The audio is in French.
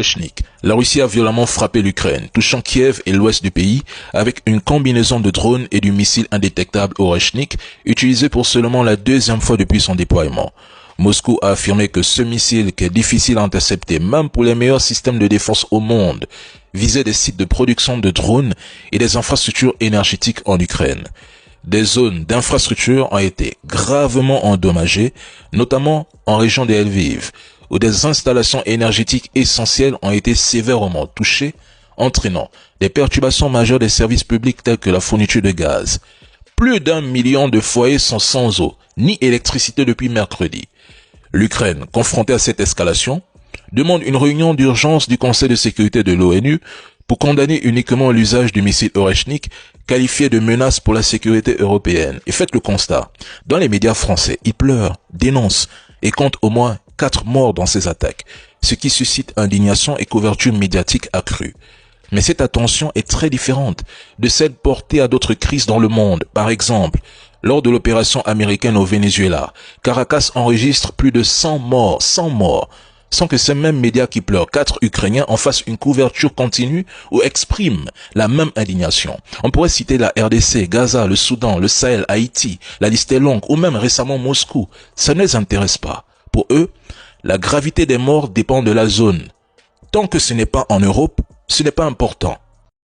Oreshnik. La Russie a violemment frappé l'Ukraine, touchant Kiev et l'ouest du pays avec une combinaison de drones et du missile indétectable Oreshnik, utilisé pour seulement la deuxième fois depuis son déploiement. Moscou a affirmé que ce missile, qui est difficile à intercepter même pour les meilleurs systèmes de défense au monde, visait des sites de production de drones et des infrastructures énergétiques en Ukraine. Des zones d'infrastructures ont été gravement endommagées, notamment en région de Lviv, où des installations énergétiques essentielles ont été sévèrement touchées, entraînant des perturbations majeures des services publics tels que la fourniture de gaz. Plus d'1 million de foyers sont sans eau, ni électricité depuis mercredi. L'Ukraine, confrontée à cette escalation, demande une réunion d'urgence du Conseil de sécurité de l'ONU pour condamner uniquement l'usage du missile Oreshnik, qualifié de menace pour la sécurité européenne. Et faites le constat, dans les médias français, ils pleurent, dénoncent et comptent au moins 4 morts dans ces attaques, ce qui suscite indignation et couverture médiatique accrue. Mais cette attention est très différente de celle portée à d'autres crises dans le monde. Par exemple, lors de l'opération américaine au Venezuela, Caracas enregistre plus de 100 morts, sans que ces mêmes médias qui pleurent 4 Ukrainiens en fassent une couverture continue ou expriment la même indignation. On pourrait citer la RDC, Gaza, le Soudan, le Sahel, Haïti, la liste est longue, ou même récemment Moscou. Ça ne les intéresse pas. Pour eux, la gravité des morts dépend de la zone. Tant que ce n'est pas en Europe, ce n'est pas important.